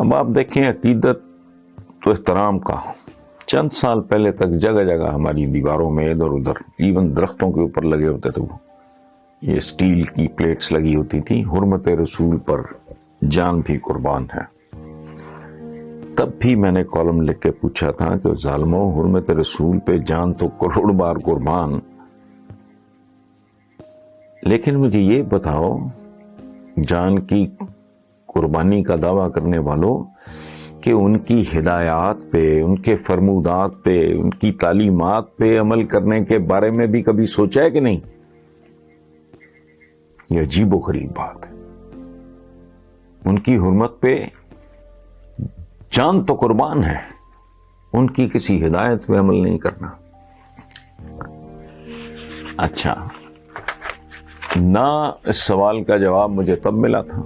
اب آپ دیکھیں عقیدت تو احترام کا چند سال پہلے تک جگہ جگہ ہماری دیواروں میں ادھر ادھر ایون درختوں کے اوپر لگے ہوتے تھے وہ یہ اسٹیل کی پلیٹس لگی ہوتی تھی، حرمت رسول پر جان بھی قربان ہے۔ تب بھی میں نے کالم لکھ کے پوچھا تھا کہ ظالموں، حرمت رسول پہ جان تو کروڑ بار قربان، لیکن مجھے یہ بتاؤ جان کی قربانی کا دعویٰ کرنے والوں کہ ان کی ہدایات پہ، ان کے فرمودات پہ، ان کی تعلیمات پہ عمل کرنے کے بارے میں بھی کبھی سوچا ہے کہ نہیں؟ یہ عجیب و غریب بات ہے۔ ان کی حرمت پہ جان تو قربان ہے، ان کی کسی ہدایت پہ عمل نہیں کرنا۔ اچھا، نہ اس سوال کا جواب مجھے تب ملا تھا،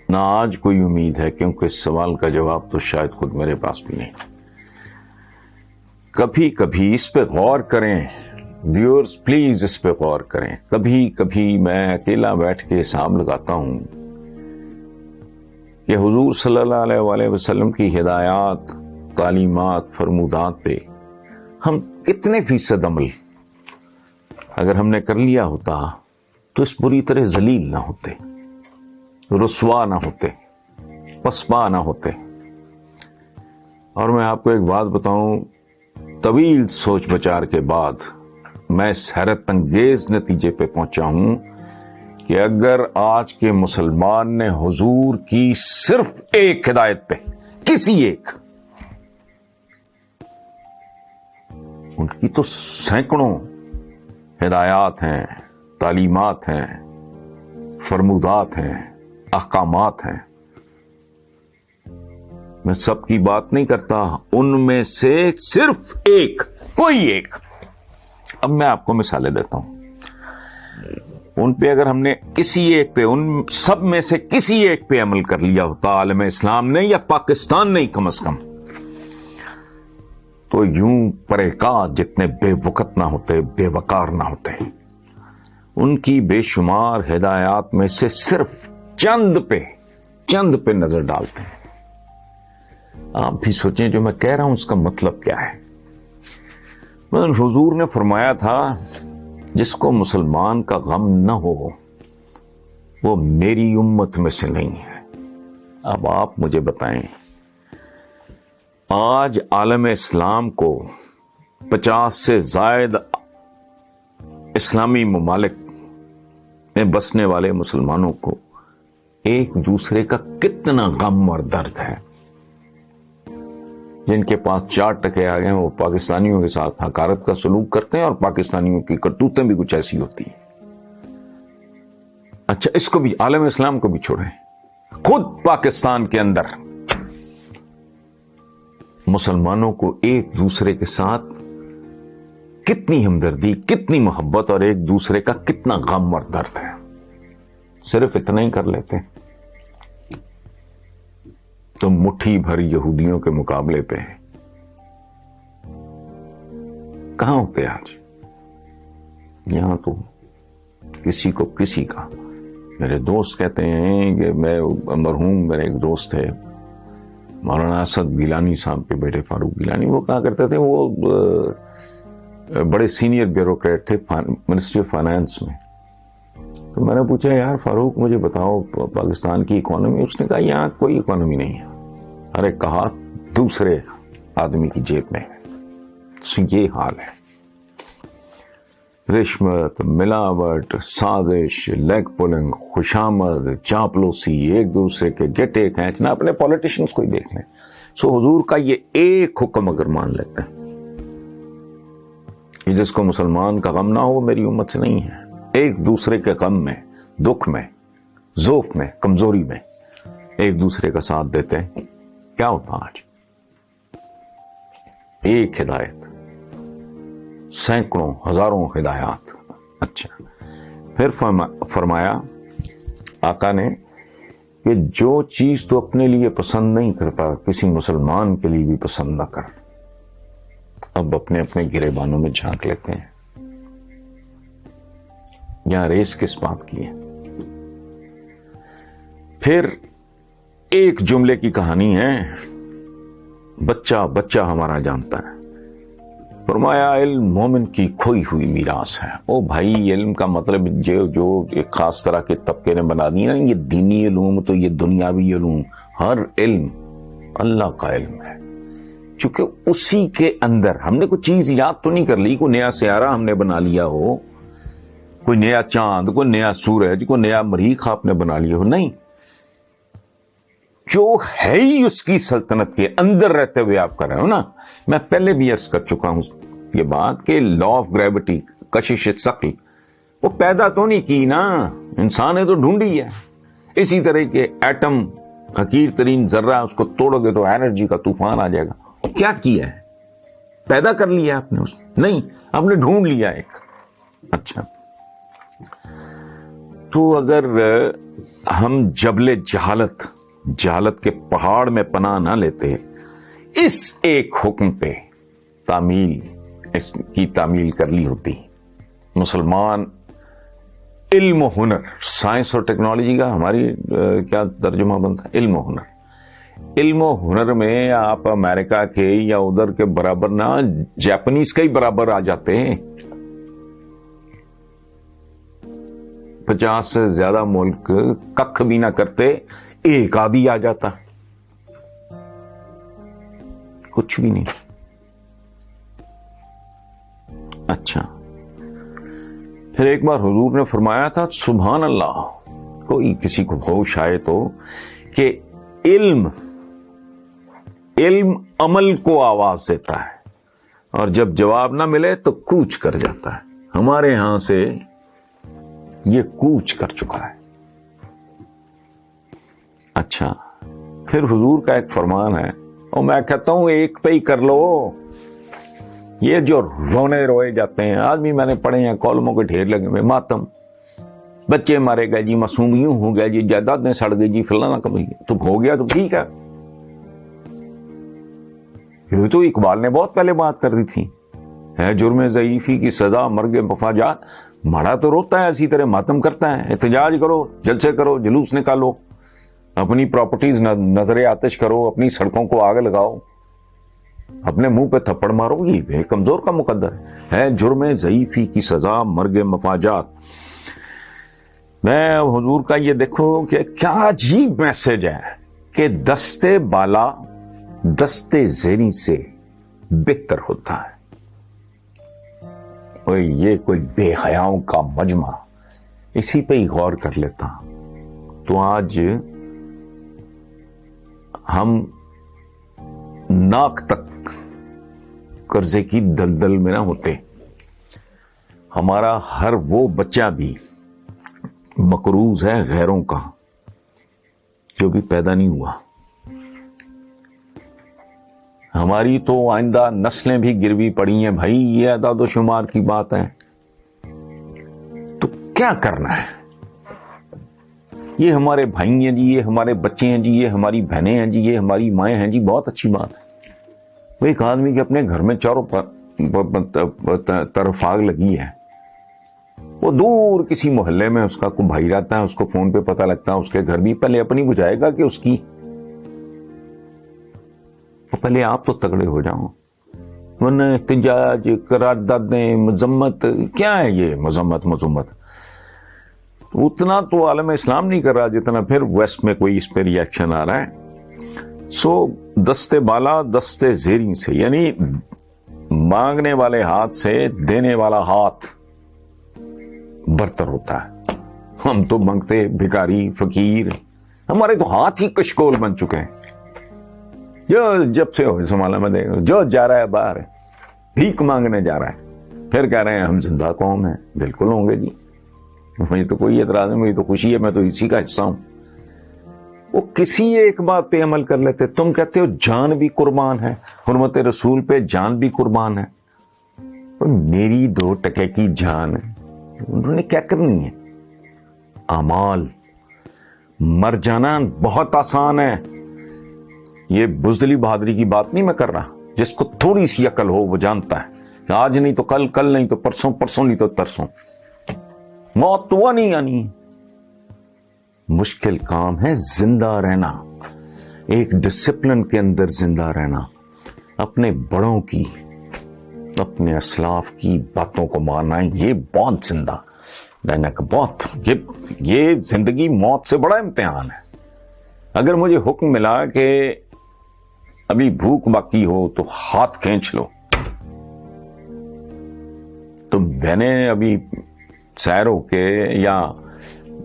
نہ آج کوئی امید ہے، کیونکہ اس سوال کا جواب تو شاید خود میرے پاس بھی نہیں۔ کبھی کبھی اس پہ غور کریں ویورز، پلیز اس پہ غور کریں۔ کبھی کبھی میں اکیلا بیٹھ کے حساب لگاتا ہوں کہ حضور صلی اللہ علیہ وآلہ وسلم کی ہدایات، تعلیمات، فرمودات پہ ہم کتنے فیصد عمل اگر ہم نے کر لیا ہوتا تو اس بری طرح ذلیل نہ ہوتے، رسوا نہ ہوتے، پسپا نہ ہوتے۔ اور میں آپ کو ایک بات بتاؤں، طویل سوچ بچار کے بعد میں اس حیرت انگیز نتیجے پہ پہنچا ہوں کہ اگر آج کے مسلمان نے حضور کی صرف ایک ہدایت پہ، کسی ایک، ان کی تو سینکڑوں ہدایات ہیں، تعلیمات ہیں، فرمودات ہیں، احکامات ہیں، میں سب کی بات نہیں کرتا، ان میں سے صرف ایک، کوئی ایک، اب میں آپ کو مثالیں دیتا ہوں، ان پہ اگر ہم نے کسی ایک پہ، ان سب میں سے کسی ایک پہ عمل کر لیا ہوتا عالم اسلام نے یا پاکستان نے کم از کم، تو یوں پریکار جتنے بے وقت نہ ہوتے، بے وقار نہ ہوتے۔ ان کی بے شمار ہدایات میں سے صرف چند پہ نظر ڈالتے ہیں۔ آپ بھی سوچیں جو میں کہہ رہا ہوں اس کا مطلب کیا ہے۔ مثلا حضور نے فرمایا تھا جس کو مسلمان کا غم نہ ہو وہ میری امت میں سے نہیں ہے۔ اب آپ مجھے بتائیں، آج عالم اسلام کو 50 سے زائد اسلامی ممالک میں بسنے والے مسلمانوں کو ایک دوسرے کا کتنا غم اور درد ہے۔ جن کے پاس 4 ٹکے آ گئے ہیں وہ پاکستانیوں کے ساتھ حقارت کا سلوک کرتے ہیں، اور پاکستانیوں کی کرتوتیں بھی کچھ ایسی ہوتی ہیں۔ اچھا، اس کو بھی، عالم اسلام کو بھی چھوڑیں، خود پاکستان کے اندر مسلمانوں کو ایک دوسرے کے ساتھ کتنی ہمدردی، کتنی محبت اور ایک دوسرے کا کتنا غم اور درد ہے، صرف اتنا ہی کر لیتے ہیں تو مٹھی بھر یہودیوں کے مقابلے پہ کہاں ہوتے آج؟ یہاں تو کسی کو کسی کا، میرے دوست کہتے ہیں کہ میں مرحوم، میرے ایک دوست تھے مولانا اسد گیلانی صاحب کے بیٹے فاروق گیلانی، وہ کہا کرتے تھے، وہ بڑے سینئر بیوروکریٹ تھے منسٹری آف فائنانس میں۔ تو میں نے پوچھا یار فاروق مجھے بتاؤ پاکستان کی اکانومی، اس نے کہا یہاں کوئی اکانومی نہیں ہے، ہر ایک کہا دوسرے آدمی کی جیب میں ہے۔ یہ حال ہے، رشوت، ملاوٹ، سازش، لیگ پولنگ، خوشامد، چاپلوسی، ایک دوسرے کے گٹے کھینچنا، اپنے پولیٹیشنز کو ہی دیکھ لیں۔ سو حضور کا یہ ایک حکم اگر مان لیتے ہیں کہ جس کو مسلمان کا غم نہ ہو وہ میری امت سے نہیں ہے، ایک دوسرے کے غم میں، دکھ میں، ذوف میں، کمزوری میں ایک دوسرے کا ساتھ دیتے ہیں، کیا ہوتا آج؟ ایک ہدایت، سینکڑوں ہزاروں ہدایات۔ اچھا، پھر فرمایا آقا نے کہ جو چیز تو اپنے لیے پسند نہیں کرتا کسی مسلمان کے لیے بھی پسند نہ کر۔ اب اپنے اپنے گریبانوں میں جھانک لیتے ہیں، یہاں ریس کس بات کی ہے؟ پھر ایک جملے کی کہانی ہے، بچہ بچہ ہمارا جانتا ہے. فرمایا علم مومن کی کھوئی ہوئی میراث ہے. او بھائی، علم کا مطلب جو ایک خاص طرح کے طبقے نے بنا دی نا، یہ دینی علوم تو یہ دنیاوی علوم، ہر علم اللہ کا علم ہے. چونکہ اسی کے اندر ہم نے کوئی چیز یاد تو نہیں کر لی، کوئی نیا سیارہ ہم نے بنا لیا ہو، کوئی نیا چاند، کوئی نیا سورج، کوئی نیا مریخ آپ نے بنا لیا ہو، نہیں. جو ہے ہی اس کی سلطنت کے اندر رہتے ہوئے آپ کر رہے ہو نا. میں پہلے بھی عرض کر چکا ہوں یہ بات کہ لا آف گریوٹی، کشش ثقل، وہ پیدا تو نہیں کی نا، انسان نے تو ڈھونڈی ہے. اسی طرح کے ایٹم، حقیر ترین ذرہ، اس کو توڑو گے تو انرجی کا طوفان آ جائے گا. کیا کیا ہے؟ پیدا کر لیا آپ نے؟ نہیں، آپ نے ڈھونڈ لیا ایک. اچھا، تو اگر ہم جبل جہالت کے پہاڑ میں پناہ نہ لیتے، اس ایک حکم پہ اس کی تعمیل کر لی ہوتی، مسلمان علم و ہنر، سائنس اور ٹیکنالوجی کا ہماری کیا ترجمہ بنتا ہے؟ علم و ہنر. علم و ہنر میں آپ امریکہ کے یا ادھر کے برابر نہ، جاپنیز کا ہی برابر آ جاتے ہیں. 50 سے زیادہ ملک ککھ بھی نہ کرتے، ایک آدھی آ جاتا، کچھ بھی نہیں. اچھا، پھر ایک بار حضور نے فرمایا تھا، سبحان اللہ، کوئی کسی کو ہوش آئے تو، کہ علم عمل کو آواز دیتا ہے، اور جب جواب نہ ملے تو کوچ کر جاتا ہے. ہمارے ہاں سے یہ کوچ کر چکا ہے. اچھا، پھر حضور کا ایک فرمان ہے، اور میں کہتا ہوں ایک پہ ہی کر لو. یہ جو روئے جاتے ہیں آج بھی میں نے پڑھے ہیں، کالموں کے ڈھیر لگے ہوئے، ماتم، بچے مارے گئے جی، معصوم یوں ہو گیا جی، جائیدادیں سڑ گئی جی، فلانا کبھی تو ہو گیا تو ٹھیک ہے. یہ تو اقبال نے بہت پہلے بات کر دی تھی، ہے جرم ضعیفی کی سزا مرگ مفاجات. ماڑا تو روتا ہے، اسی طرح ماتم کرتا ہے. احتجاج کرو، جلسے کرو، جلوس نکالو، اپنی پراپرٹیز نظر آتش کرو، اپنی سڑکوں کو آگ لگاؤ، اپنے منہ پہ تھپڑ مارو. یہ کمزور کا مقدر ہے جرم ضعیفی کی سزا مرگ مفاجات. میں حضور کا یہ دیکھو کہ کیا عجیب میسج ہے کہ دستے بالا دستے زیریں سے بہتر ہوتا ہے. یہ کوئی بے حیاؤں کا مجمع، اسی پہ ہی غور کر لیتا تو آج ہم ناک تک قرضے کی دلدل میں نہ ہوتے. ہمارا ہر وہ بچہ بھی مقروض ہے غیروں کا جو بھی پیدا نہیں ہوا. ہماری تو آئندہ نسلیں بھی گروی پڑی ہیں بھائی. یہ اعداد و شمار کی بات ہے تو کیا کرنا ہے؟ یہ ہمارے بھائی ہیں جی، یہ ہمارے بچے ہیں جی، یہ ہماری بہنیں ہیں جی، یہ ہماری مائیں ہیں جی. بہت اچھی بات ہے. وہ ایک آدمی کے اپنے گھر میں چاروں طرف آگ لگی ہے، وہ دور کسی محلے میں اس کا کوئی بھائی رہتا ہے، اس کو فون پہ پتہ لگتا ہے اس کے گھر بھی پہلے اپنی بجھائے گا کہ اس کی. پہلے آپ تو تگڑے ہو جاؤ، ورنہ احتجاج، قراردادیں، مذمت. کیا ہے یہ مذمت؟ اتنا تو عالم اسلام نہیں کر رہا جتنا پھر ویسٹ میں کوئی اس پہ ریئیکشن آ رہا ہے. سو دستے بالا دستے زیریں سے، یعنی مانگنے والے ہاتھ سے دینے والا ہاتھ برتر ہوتا ہے. ہم تو مانگتے بھکاری فقیر، ہمارے تو ہاتھ ہی کشکول بن چکے ہیں. جو جب سے ہو سنبھالا میں دیکھ، جو جا رہا ہے باہر بھیک مانگنے جا رہا ہے، پھر کہہ رہے ہیں ہم زندہ قوم ہیں. بالکل ہوں گے جی، مجھے تو کوئی اعتراض نہیں، مجھے تو خوشی ہے، میں تو اسی کا حصہ ہوں. وہ کسی ایک بات پہ عمل کر لیتے. تم کہتے ہو جان بھی قربان ہے، حرمت رسول پہ جان بھی قربان ہے. میری 2 ٹکے کی جان انہوں نے کیا کرنی ہے؟ اعمال. مر جانا بہت آسان ہے. یہ بزدلی بہادری کی بات نہیں میں کر رہا. جس کو تھوڑی سی عقل ہو وہ جانتا ہے کہ آج نہیں تو کل، کل نہیں تو پرسوں، پرسوں نہیں تو ترسوں موت تو نہیں آنی. مشکل کام ہے زندہ رہنا. ایک ڈسپلن کے اندر زندہ رہنا، اپنے بڑوں کی، اپنے اسلاف کی باتوں کو ماننا، یہ بہت زندہ رہنے کا بہت، یہ زندگی موت سے بڑا امتحان ہے۔ اگر مجھے حکم ملا کہ ابھی بھوک باقی ہو تو ہاتھ کھینچ لو، تو میں نے ابھی سیر ہو کے یا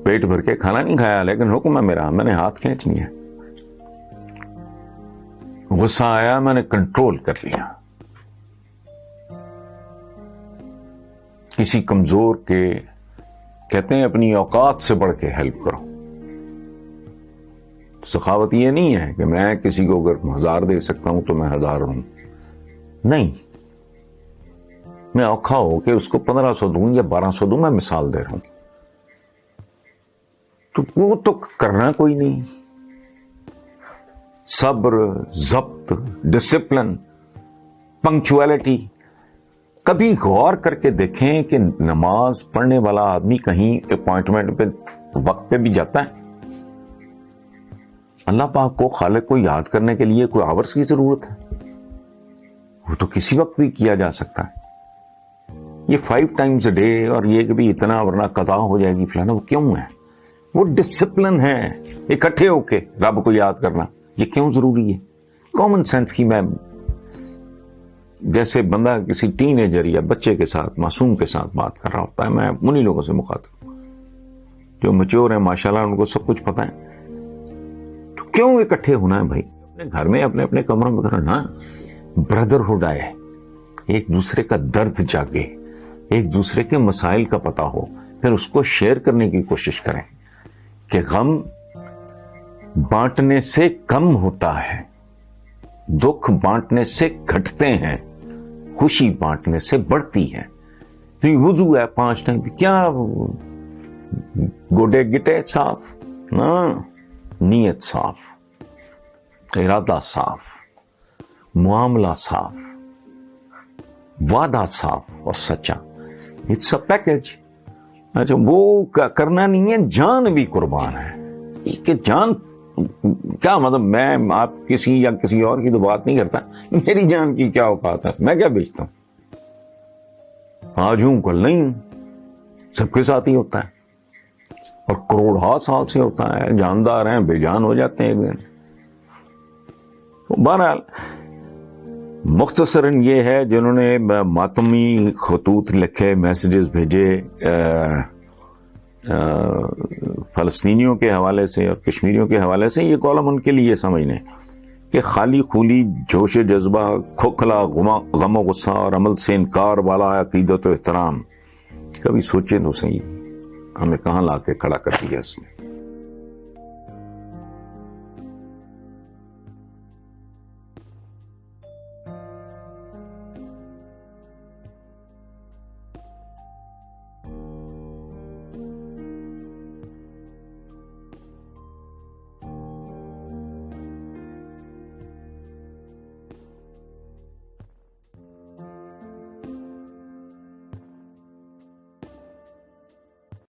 پیٹ بھر کے کھانا نہیں کھایا، لیکن حکم ہے میرا، میں نے ہاتھ کھینچ لیا۔ غصہ آیا، میں نے کنٹرول کر لیا۔ کسی کمزور کے کہتے ہیں اپنی اوقات سے بڑھ کے ہیلپ کرو۔ سخاوت یہ نہیں ہے کہ میں کسی کو اگر 1000 دے سکتا ہوں تو میں 1000 ہوں، نہیں، میں اوکھا ہو کہ اس کو 1500 دوں یا 1200 دوں، میں مثال دے رہا ہوں، تو وہ تو کرنا کوئی نہیں۔ صبر، ضبط، ڈسپلن، پنکچویلٹی۔ کبھی غور کر کے دیکھیں کہ نماز پڑھنے والا آدمی کہیں اپوائنٹمنٹ پہ وقت پہ بھی جاتا ہے؟ اللہ پاک کو، خالق کو یاد کرنے کے لیے کوئی آورس کی ضرورت ہے؟ وہ تو کسی وقت بھی کیا جا سکتا ہے۔ یہ 5 times a day اور یہ کہ بھی اتنا ورنہ قضا ہو جائے گی فلانا، وہ کیوں ہے؟ وہ ڈسپلن ہے، اکٹھے ہو کے رب کو یاد کرنا، یہ کیوں ضروری ہے؟ کامن سینس کی، میں جیسے بندہ کسی ٹین ایجر یا بچے کے ساتھ، معصوم کے ساتھ بات کر رہا ہوتا ہے، میں انہی لوگوں سے مخاطب ہوں جو میچور ہیں ماشاءاللہ، ان کو سب کچھ پتہ ہے۔ تو کیوں اکٹھے ہونا ہے بھائی؟ اپنے گھر میں اپنے اپنے کمروں میں کرنا، بردرہڈ آئے، ایک دوسرے کا درد جاگے، ایک دوسرے کے مسائل کا پتہ ہو، پھر اس کو شیئر کرنے کی کوشش کریں کہ غم بانٹنے سے کم ہوتا ہے، دکھ بانٹنے سے گھٹتے ہیں، خوشی بانٹنے سے بڑھتی ہے۔ تو یہ وضو ہے 5 ٹائم، کیا گوڈے گٹے صاف نا، نیت صاف، ارادہ صاف، معاملہ صاف، وعدہ صاف اور سچا، اٹس اے پیکج۔ اچھا وہ کرنا نہیں ہے، جان بھی قربان ہے کہ جان کیا مطلب، میں آپ کسی یا کسی اور کی تو بات نہیں کرتا، میری جان کی کیا اوقات ہے، میں کیا بیچتا ہوں؟ آج ہوں کل نہیں ہوں، سب کے ساتھ ہی ہوتا ہے، اور کروڑ سال سے ہوتا ہے، جاندار ہیں بے جان ہو جاتے ہیں ایک دن۔ بہرحال مختصراً یہ ہے، جنہوں نے ماتمی خطوط لکھے، میسیجز بھیجے فلسطینیوں کے حوالے سے اور کشمیریوں کے حوالے سے، یہ کالم ان کے لیے سمجھنے کہ خالی خولی جوش جذبہ، کھوکھلا غم و غصہ اور عمل سے انکار والا عقیدت و احترام، کبھی سوچیں تو صحیح ہمیں کہاں لا کے کھڑا کر دیا اس نے۔